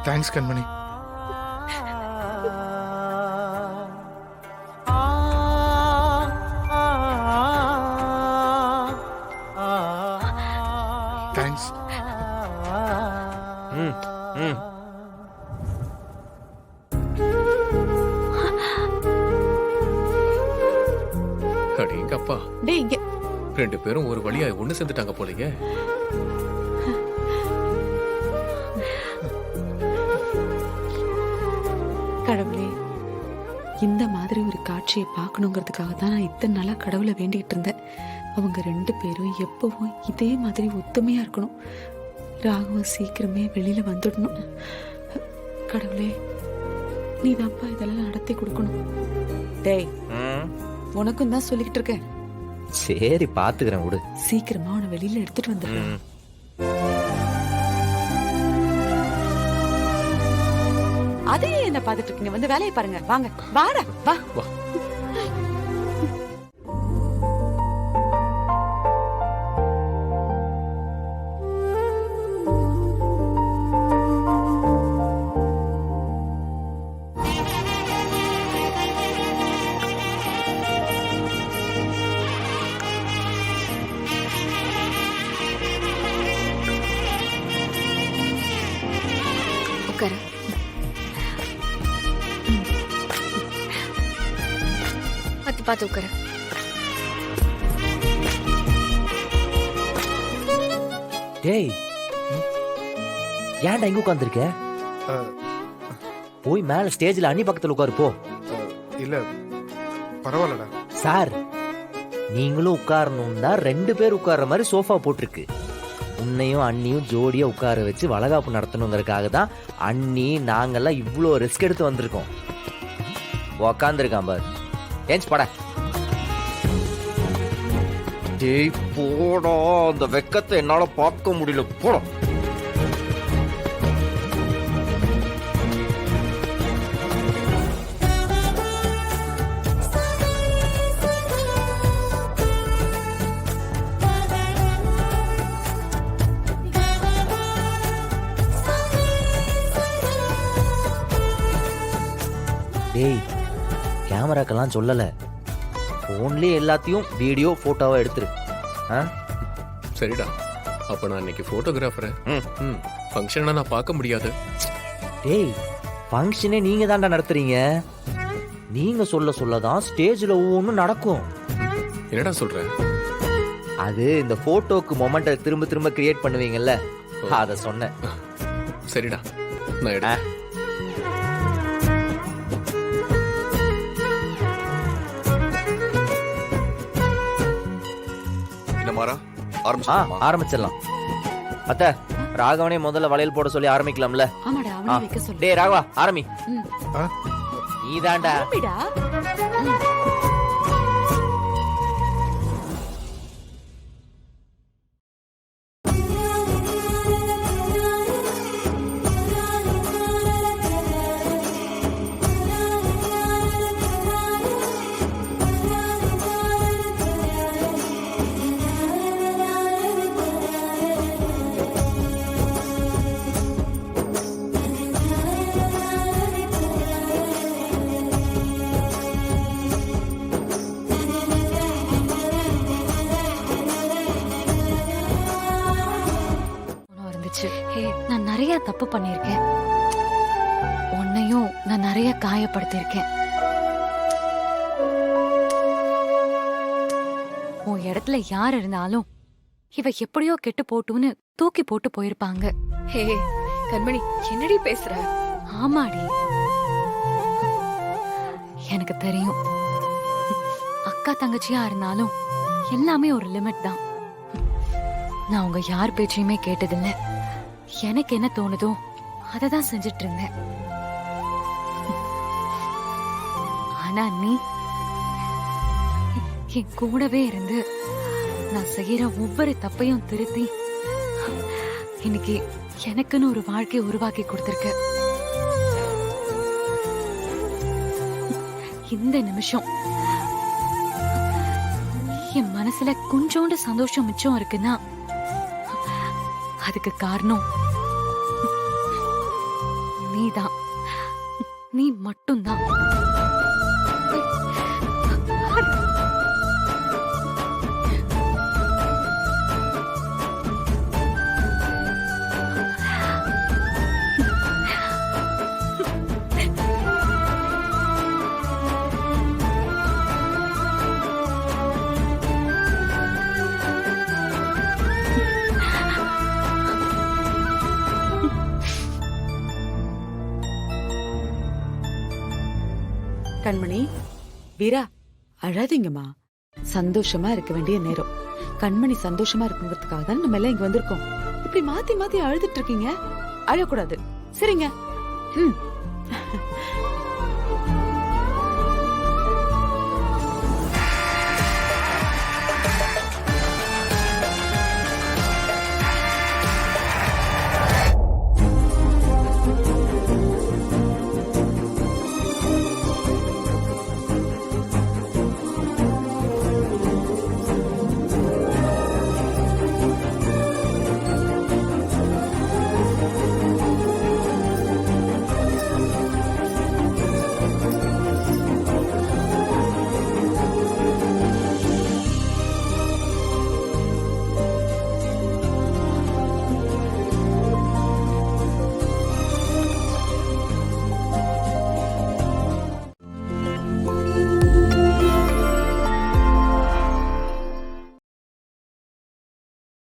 Thanks கண்மணி. Thanks. அப்பா ரெண்டு பேரும் ஒரு வழியா ஒண்ணு சேர்ந்துட்டாங்க போலீங்க. கடவுளே, இந்த மாதிரி ஒரு காட்சியை பார்க்கணுங்கிறதுக்காக தான் நான் இத்தனை நாளா கடவுளை வேண்டிகிட்டு இருந்தேன். அவங்க ரெண்டு பேரும் எப்பவும் இதே மாதிரி ஒத்துமையா இருக்கணும். ராகவ சீக்கிரமே வெளியில வந்துடணும். கடவுளே, நீ தான்ப்பா இதெல்லாம் நடத்தி கொடுக்கணும். டேய், உனக்கும் தான் சொல்லிக்கிட்டு இருக்கேன். சரி, பாத்துக்கிறேன் விடு. சீக்கிரமா உன வெளியில எடுத்துட்டு வந்துடுறேன். அதே என்ன பாத்துட்டு இருக்கீங்க? வந்து வேலையை பாருங்க. வாங்க, வாடா, வா. உட்காரு. பார்த்து பார்த்து உட்காரு. டேய், ஏன்டா இங்க உட்கார்ந்திருக்க? போய் மேல ஸ்டேஜ்ல அண்ணி பக்கத்துல உட்காரு போ. இல்ல பரவாயில்லடா சார். நீங்களும் உட்காரணும்னா ரெண்டு பேர் உட்கார்ற மாதிரி சோஃபா போட்டிருக்கு. உன்னையும் அண்ணியும் ஜோடியா உட்கார வச்சு வளகாப்பு நடத்தணுங்கிறதுக்காக தான் அண்ணி நாங்கெல்லாம் இவ்வளோ ரிஸ்க் எடுத்து வந்திருக்கோம். உக்காந்துருக்கான் பாரு. ஏஞ்ச் பட. டேய் போடா, அந்த வெக்கத்தை என்னால பார்க்க முடியல. போட. டேய், கேமராக்கெல்லாம் சொல்லல, போன்லயே எல்லாத்தையும் வீடியோ போட்டோவா எடுத்துரு. சரிடா, அப்ப நான் இன்னைக்கு போட்டோகிராஃபர். ஃபங்க்ஷனை நான் பார்க்க முடியாது. டேய், ஃபங்க்ஷனே நீங்க தான்டா நடத்துறீங்க. நீங்க சொல்லதான் ஸ்டேஜ்ல ஒவ்வொன்றும் நடக்கும். என்னடா சொல்ற? அது இந்த போட்டோக்கு மொமெண்ட்டை திரும்ப திரும்ப கிரியேட் பண்ணுவீங்கல்ல, அத சொன்னேன். சரிடா, நான் எடுத்தேன். ஆரம்பிச்சிடலாம். அத்த, ராகவனே முதல்ல வளையல் போட சொல்லி ஆரம்பிக்கலாம்ல? ஆமாடா, அவனே வைக்க சொல்லு. டேய் ராகவா, ஆரம்பி. நீதான்டா. நான் நிறைய தப்பு பண்ணிருக்கேன். உன்னையும் நான் நிறைய காயப்படுத்திருக்கேன். உன் இடத்துல யார் இருந்தாலும் இவ எப்படியோ கெட்டு போட்டுன்னு தூக்கி போட்டு போயிருப்பாங்க. ஹே கண்மணி, என்னடி பேசுற? ஆமாடி, எனக்கு தெரியும். அக்கா தங்கச்சியா இருந்தாலும் எல்லாமே ஒரு லிமிட் தான். நான் உங்க யார் பேச்சையுமே கேட்டதில்லை. எனக்கு என்ன தோணுதோ அததான் செஞ்சிட்டு இருந்தேன். ஆனா நீ என் கூடவே இருந்து நான் செய்யற ஒவ்வொரு தப்பையும் திருத்தி இன்னைக்கு எனக்குன்னு ஒரு வாழ்க்கையை உருவாக்கி கொடுத்திருக்க. இந்த நிமிஷம் என் மனசுல கொஞ்சோண்டு சந்தோஷம் மிச்சம் இருக்குன்னா அதுக்கு காரணம் நீதான், நீ மட்டும்தான். கண்மணி, வீரா, அழாதீங்கம்மா. சந்தோஷமா இருக்க வேண்டிய நேரம். கண்மணி சந்தோஷமா இருக்குங்கிறதுக்காக தான் நம்ம எல்லாம் இங்க வந்திருக்கோம். இப்படி மாத்தி மாத்தி அழுதுட்டு இருக்கீங்க. அழக்கூடாது, சரிங்க? ம்.